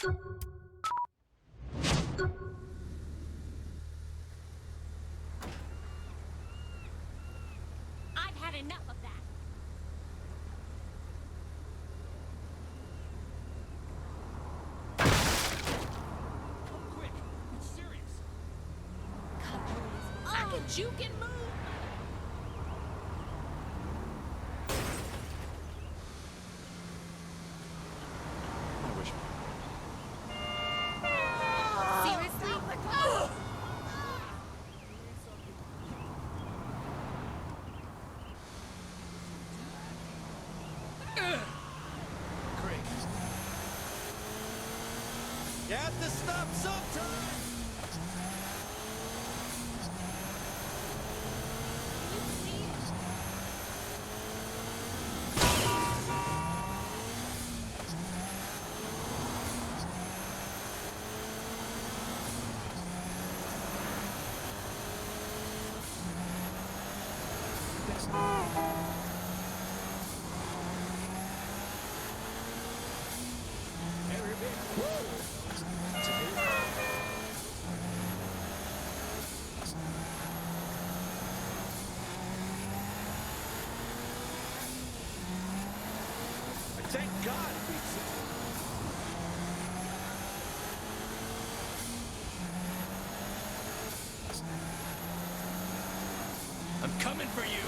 I've had enough of that. Quick, it's serious. I can juke and move. I wish. Seriously? Craig. You have to stop sometime. Thank God. I'm coming for you.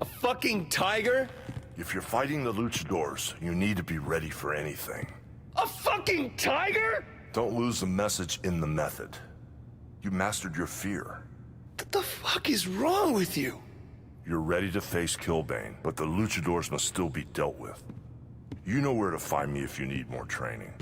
A fucking tiger? If you're fighting the luchadors, you need to be ready for anything. A fucking tiger? Don't lose the message in the method. You mastered your fear. What the fuck is wrong with you? You're ready to face Killbane, but the luchadors must still be dealt with. You know where to find me if you need more training.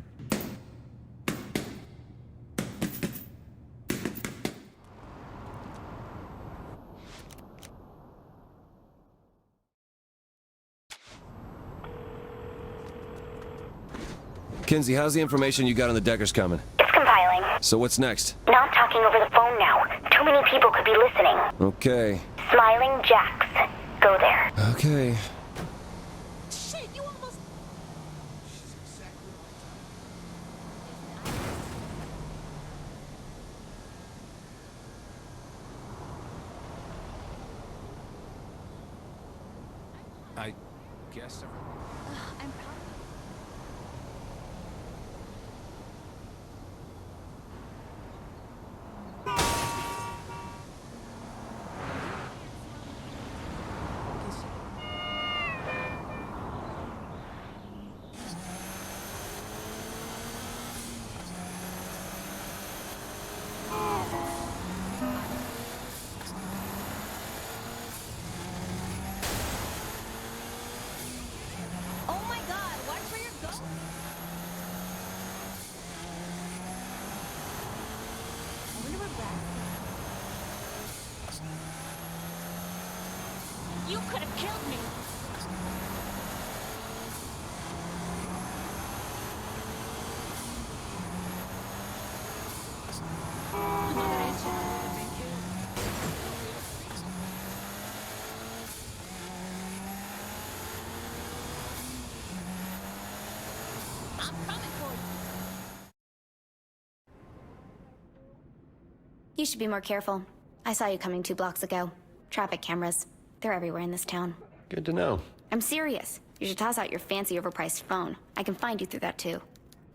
Kinsey, how's the information you got on the Deckers coming? It's compiling. So what's next? Not talking over the phone now. Too many people could be listening. Okay. Smiling Jacks. Go there. Okay. Shit, you almost... I guess. I'm proud. Oh my God, watch where you're going. I wonder where Brad is. You could have killed me. Another engine. Thank you. I'm coming for you. You should be more careful. I saw you coming 2 blocks ago. Traffic cameras. They're everywhere in this town. Good to know. I'm serious. You should toss out your fancy overpriced phone. I can find you through that too.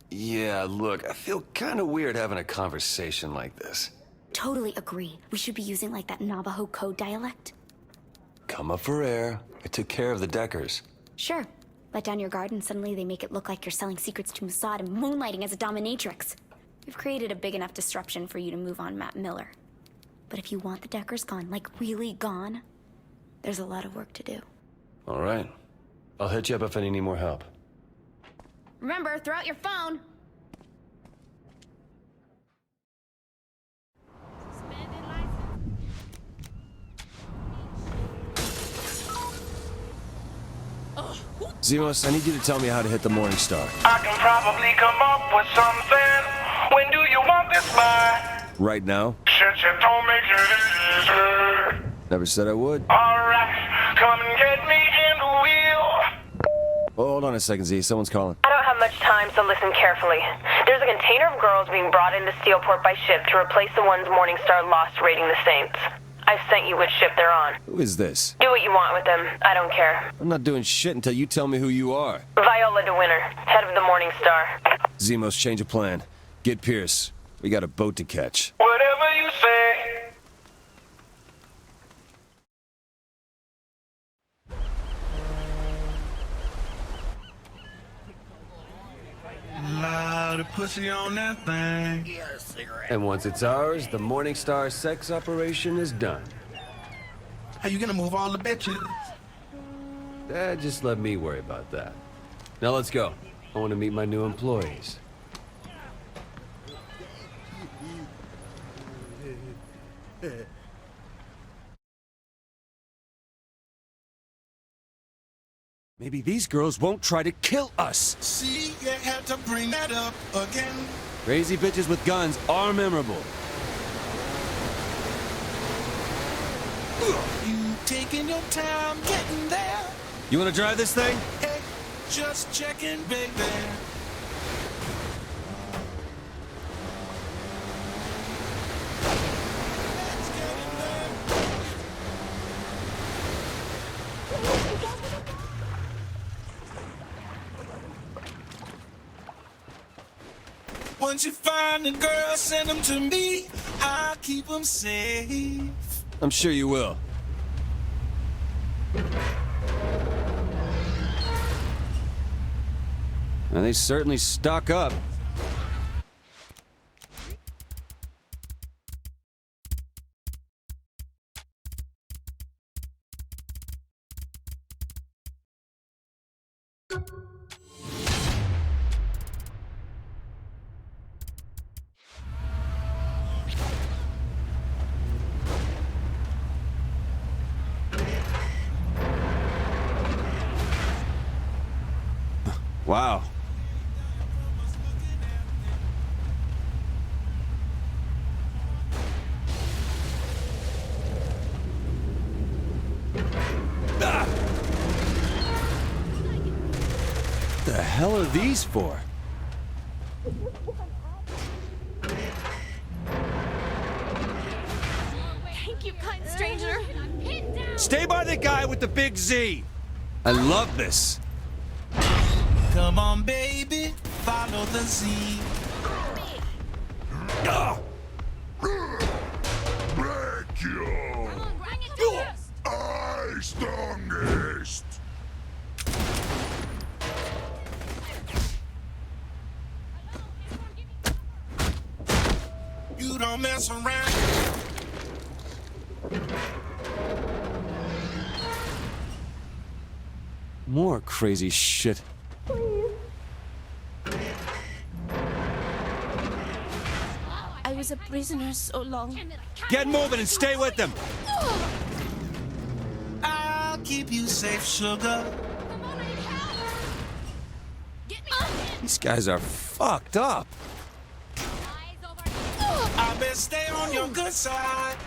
Yeah, look, I feel kind of weird having a conversation like this. Totally agree. We should be using like that Navajo code dialect. Come up for air. I took care of the Deckers. Sure. Let down your guard and suddenly they make it look like you're selling secrets to Mossad and moonlighting as a dominatrix. We've created a big enough disruption for you to move on Matt Miller. But if you want the Deckers gone, like really gone, there's a lot of work to do. All right. I'll hit you up if I need more help. Remember, throw out your phone. Suspended license. Zemos, I need you to tell me how to hit the Morning Star. I can probably come up with something. When do you want this by? Right now? shit you don't make it easy. Never said I would. Alright, come and get me in the wheel. Hold on a second, Z. Someone's calling. I don't have much time, so listen carefully. There's a container of girls being brought into Steelport by ship to replace the ones Morningstar lost raiding the Saints. I've sent you which ship they're on. Who is this? Do what you want with them. I don't care. I'm not doing shit until you tell me who you are. Viola DeWinter, head of the Morningstar. Zemos, change of plan. Get Pierce. We got a boat to catch. Whatever you say. Lot of pussy on that thing. And once it's ours, the Morningstar sex operation is done. How you gonna move all the bitches? Just let me worry about that. Now let's go. I want to meet my new employees. Maybe these girls won't try to kill us. See, you had to bring that up again. Crazy bitches with guns are memorable. You taking your time getting there. You want to drive this thing? Hey, just checking, baby. Let's get in there. Once you find a girl, send them to me. I'll keep them safe. I'm sure you will. And they certainly stock up. Wow. Ah! The hell are these for? Thank you, kind stranger. Hit down. Stay by the guy with the big Z. I love this. Come on, baby, follow the Z. Ah! Brachio! Bring it to us. I strongest! You don't mess around. More crazy shit. I was a prisoner so long. Get moving and stay with them. I'll keep you safe, sugar. Get me. These guys are fucked up. Eyes over. I best stay on your good side.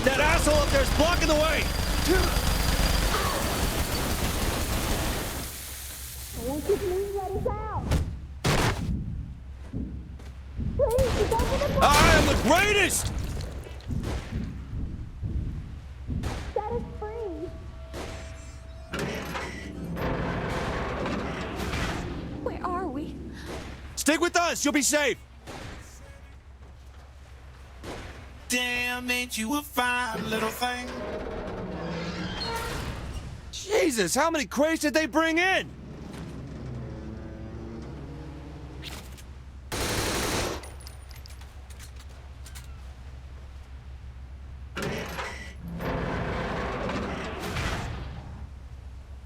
That asshole up there's blocking the way. I am the greatest. Where are we? Stick with us. You'll be safe. Damn, ain't you a fine little thing? Jesus, how many crates did they bring in?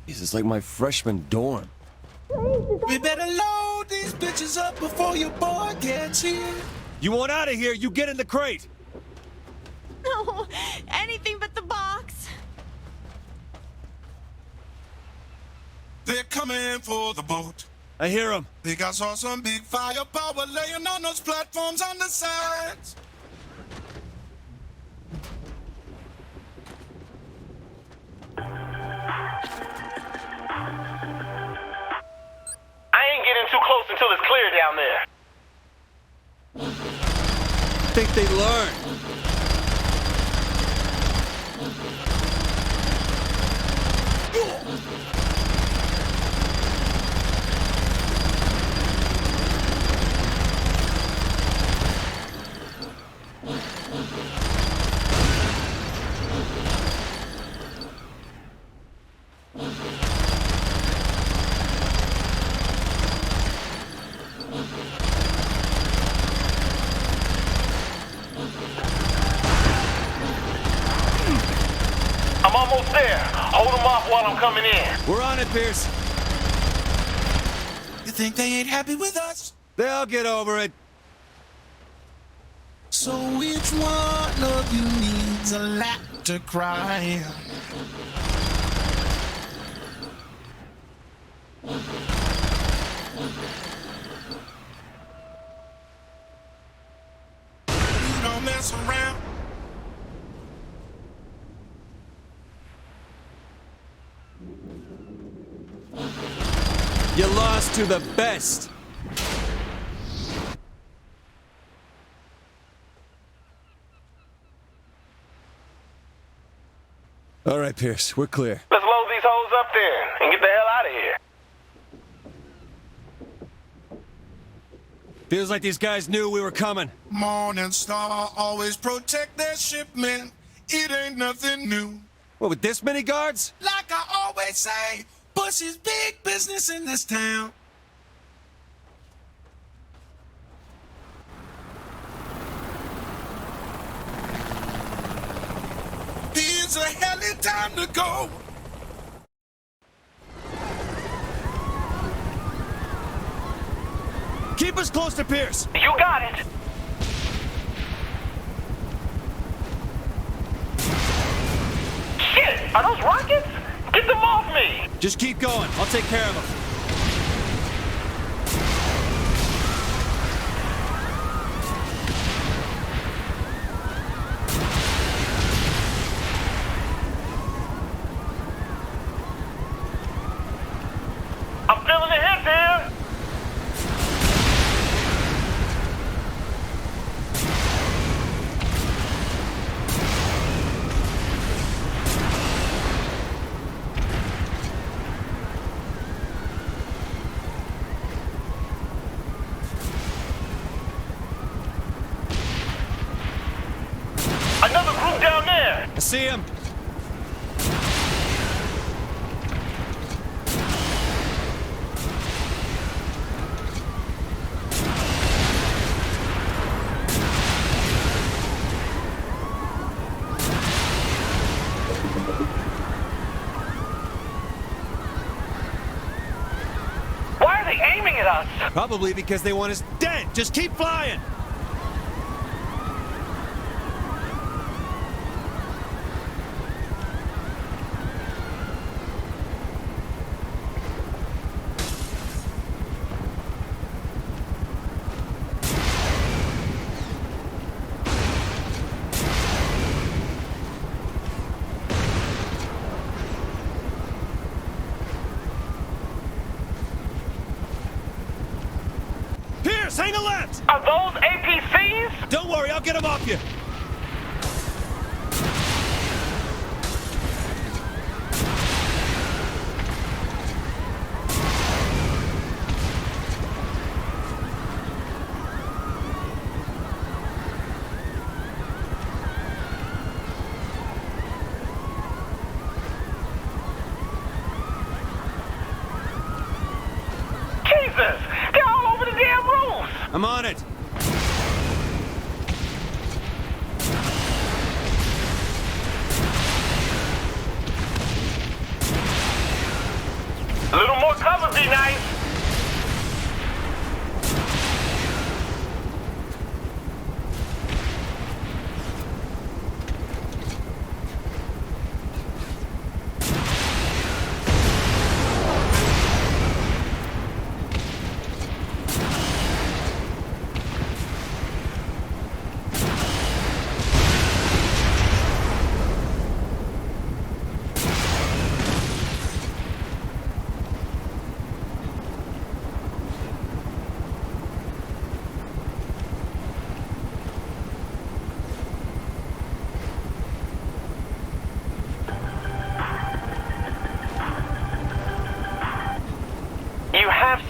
This is like my freshman dorm. We better load these bitches up before your boy gets here. You want out of here, you get in the crate. No, anything but the box. They're coming for the boat. I hear them. Think I saw some big firepower laying on those platforms on the sides. I ain't getting too close until it's clear down there. Think they learn. I'm almost there. Hold them off while I'm coming in. We're on it, Pierce. You think they ain't happy with us? They'll get over it. So which one of you needs a lap to cry? You don't mess around. You lost to the best. All right, Pierce, we're clear. Let's load these hoes up then and get the hell out of here. Feels like these guys knew we were coming. Morning Star always protect their shipment. It ain't nothing new. What, with this many guards? Like I always say, Bush is big business in this town. It's a helly time to go. Keep us close to Pierce. You got it. Shit, are those rockets? Get them off me. Just keep going. I'll take care of them. I'm feeling the hit here. Another group down there. I see him. Why are they aiming at us? Probably because they want us dead. Just keep flying. Pierce, hang a left! Are those APCs? Don't worry, I'll get them off you. Jesus, they're all over the damn roofs. I'm on it. A little more cover, be nice.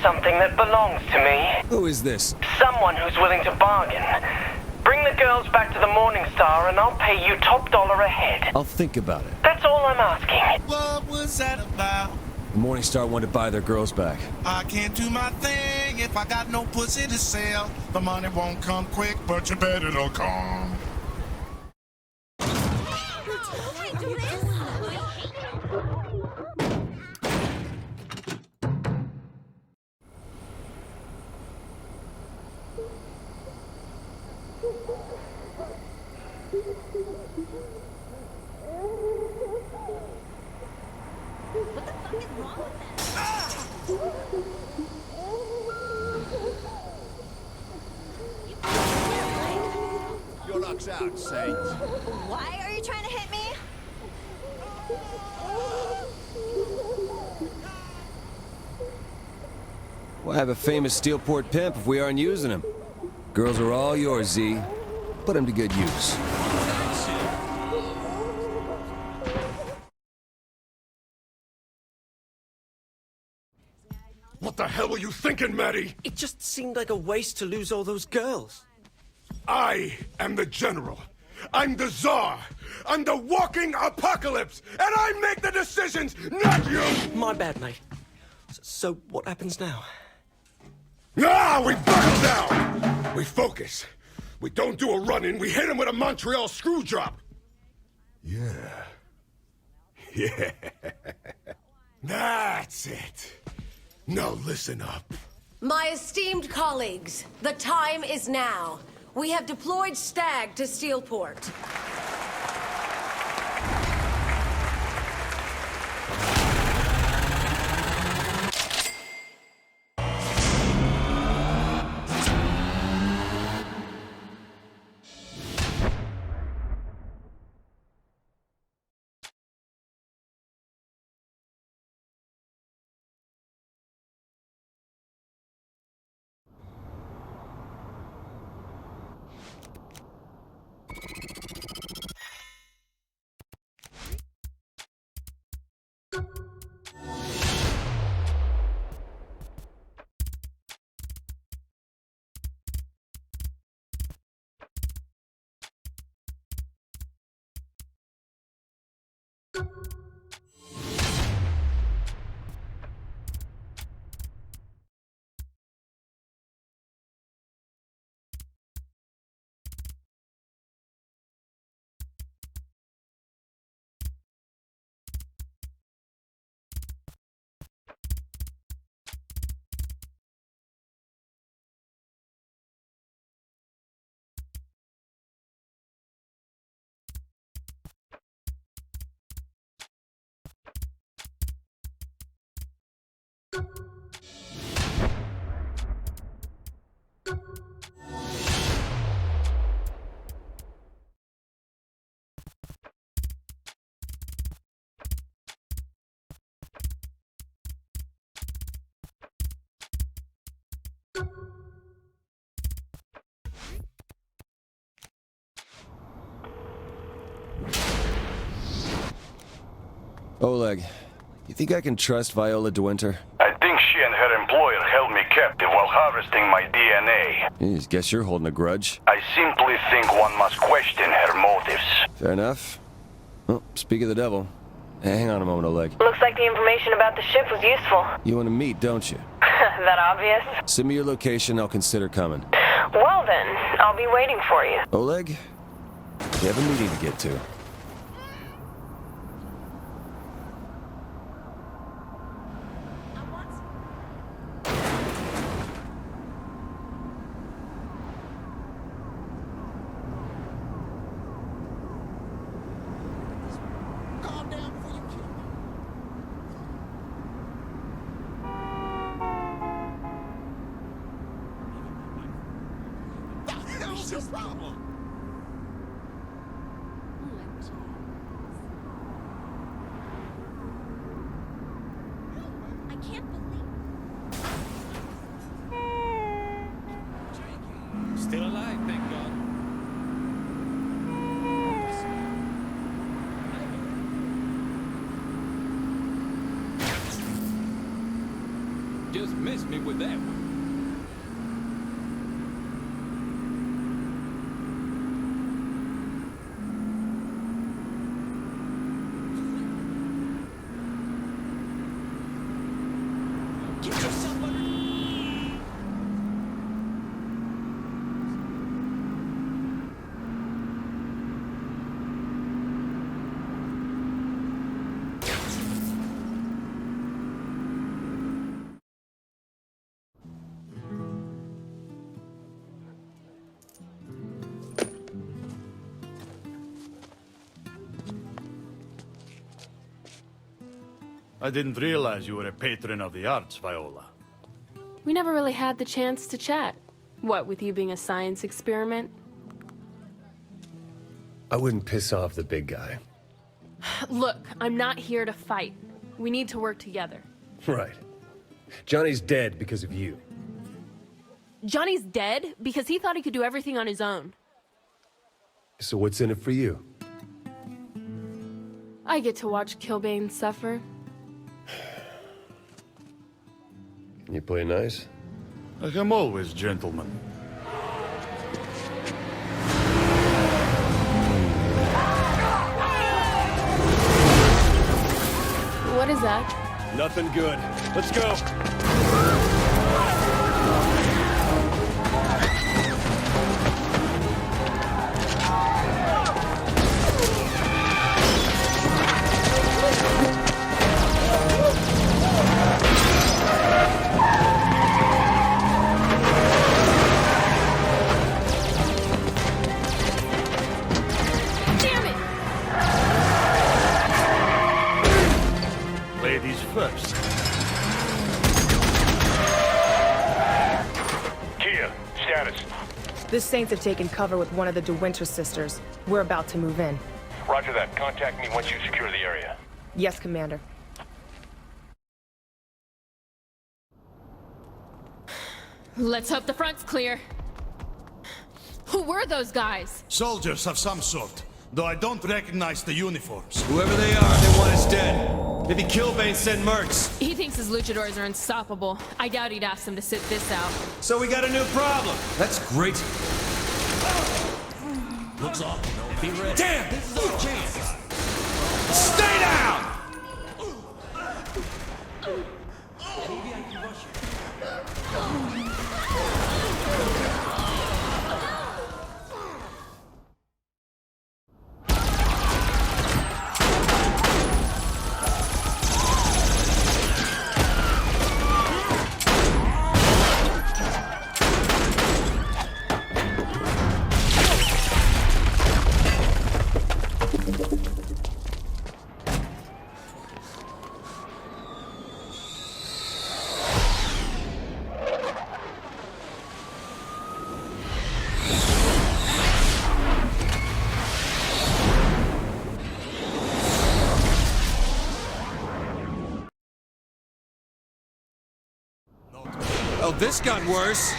something that belongs to me. Who is this? Someone who's willing to bargain. Bring the girls back to the Morningstar and I'll pay you top dollar a head. I'll think about it. That's all I'm asking. What was that about? The Morningstar wanted to buy their girls back. I can't do my thing if I got no pussy to sell. The money won't come quick, but you bet it'll come. Your luck's out, Saint. Why are you trying to hit me? We'll have a famous Steelport pimp if we aren't using him. Girls are all yours, Z. Put them to good use. What the hell were you thinking, Maddie? It just seemed like a waste to lose all those girls. I am the general. I'm the czar. I'm the walking apocalypse. And I make the decisions, not you! My bad, mate. So what happens now? Ah, we buckle down! We focus. We don't do a run-in. We hit him with a Montreal screw drop. Yeah. Yeah. That's it. Now listen up. My esteemed colleagues, the time is now. We have deployed Stag to Steelport. Oleg, you think I can trust Viola DeWinter? I think she and her employer held me captive while harvesting my DNA. Jeez, guess you're holding a grudge. I simply think one must question her motives. Fair enough. Well, speak of the devil. Hang on a moment, Oleg. Looks like the information about the ship was useful. You want to meet, don't you? That obvious? Send me your location, I'll consider coming. Well then, I'll be waiting for you. Oleg, we have a meeting to get to. Still alive, thank God. just missed me with that one. Get yourself under... I didn't realize you were a patron of the arts, Viola. We never really had the chance to chat. What, with you being a science experiment? I wouldn't piss off the big guy. Look, I'm not here to fight. We need to work together. Right. Johnny's dead because of you. Johnny's dead because he thought he could do everything on his own. So what's in it for you? I get to watch Killbane suffer. You play nice? Like I'm always gentleman. What is that? Nothing good. Let's go. Ladies first. Kia, status. The Saints have taken cover with one of the De Winter sisters. We're about to move in. Roger that. Contact me once you secure the area. Yes, Commander. Let's hope the front's clear. Who were those guys? Soldiers of some sort, though I don't recognize the uniforms. Whoever they are, they want us dead. Maybe Killbane sent Mercs. He thinks his luchadors are unstoppable. I doubt he'd ask them to sit this out. So we got a new problem. That's great. Looks off. Be ready. Damn! This is our chance. Stay down! Maybe I can rush you. Oh, this got worse.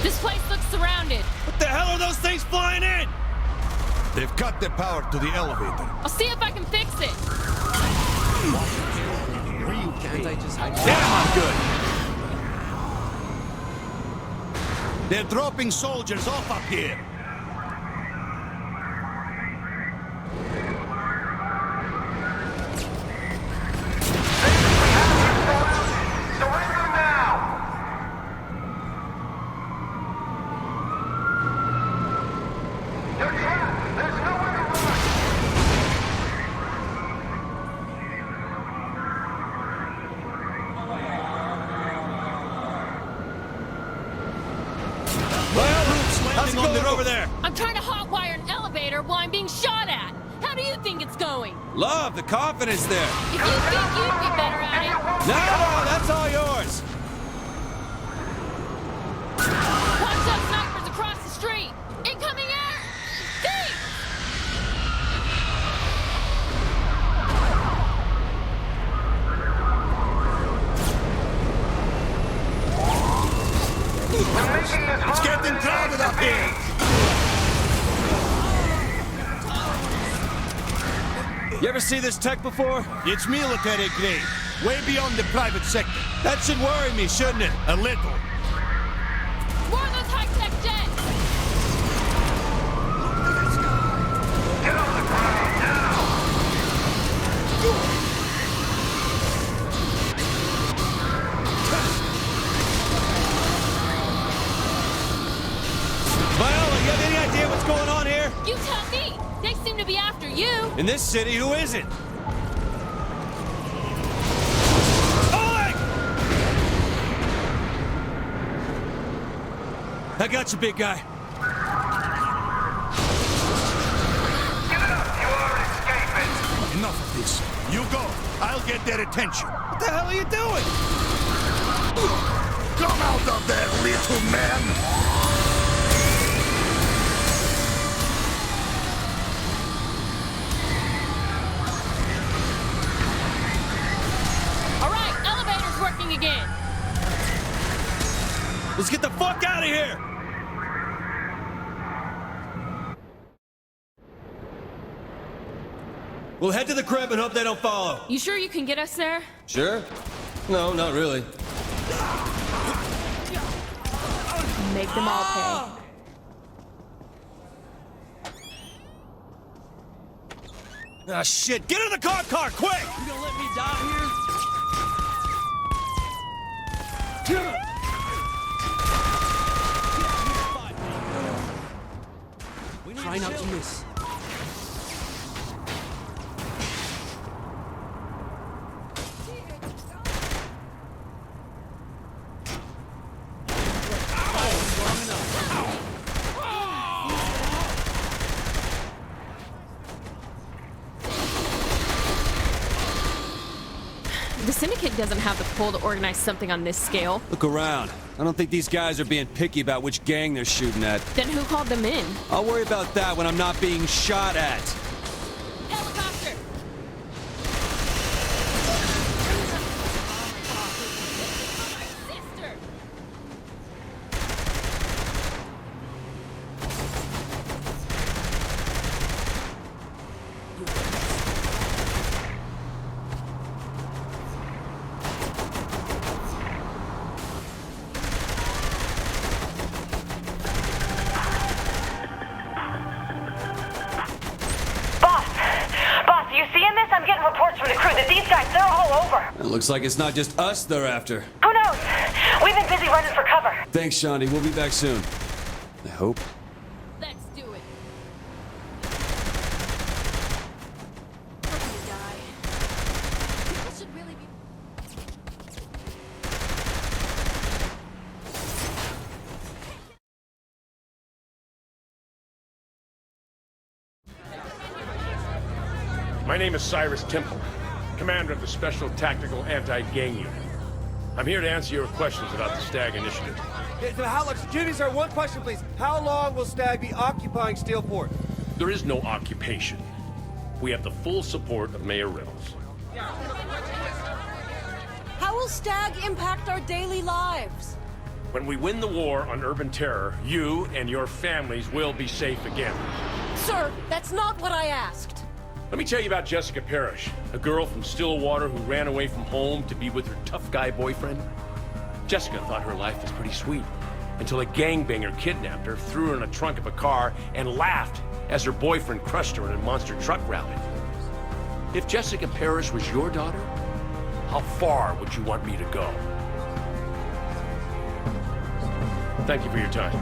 This place looks surrounded. What the hell are those things flying in? They've cut the power to the elevator. I'll see if I can fix it. Can't I just hide? Damn, I'm good. They're dropping soldiers off up here. How's it going over there? I'm trying to hotwire an elevator while I'm being shot at. How do you think it's going? Love the confidence there. If you think you'd be better at it... No, that's all yours. Watch those snipers across the street. Incoming air! Thief! It's getting crowded up here. You ever see this tech before? It's military grade, way beyond the private sector. That should worry me, shouldn't it? A little. More of those high-tech jets! Get on the ground now! Viola, you have any idea what's going on here? You tell me! They seem to be after you! In this city, who isn't? Oleg! I got you, big guy. Give it up! You are escaping! Enough of this. You go. I'll get their attention. What the hell are you doing? Come out of there, little man! Alright, elevator's working again! Let's get the fuck out of here! We'll head to the crib and hope they don't follow. You sure you can get us there? Sure? No, not really. Make them all pay. Ah, shit! Get in the car, quick! You gonna let me die here? Try not to miss. The Syndicate doesn't have the pull to organize something on this scale. Look around. I don't think these guys are being picky about which gang they're shooting at. Then who called them in? I'll worry about that when I'm not being shot at. Helicopter! Sister! Boss, you seeing this? I'm getting reports from the crew that these guys, they're all over. It looks like it's not just us they're after. Who knows? We've been busy running for cover. Thanks, Shaundi. We'll be back soon. I hope. Let's do it. People should really be... My name is Cyrus Temple, commander of the Special Tactical Anti-Gang Unit. I'm here to answer your questions about the Stag Initiative. Excuse me, sir, one question, please. How long will Stag be occupying Steelport? There is no occupation. We have the full support of Mayor Reynolds. How will Stag impact our daily lives? When we win the war on urban terror, you and your families will be safe again. Sir, that's not what I asked. Let me tell you about Jessica Parrish, a girl from Stillwater who ran away from home to be with her tough guy boyfriend. Jessica thought her life was pretty sweet, until a gangbanger kidnapped her, threw her in the trunk of a car, and laughed as her boyfriend crushed her in a monster truck rally. If Jessica Parrish was your daughter, how far would you want me to go? Thank you for your time.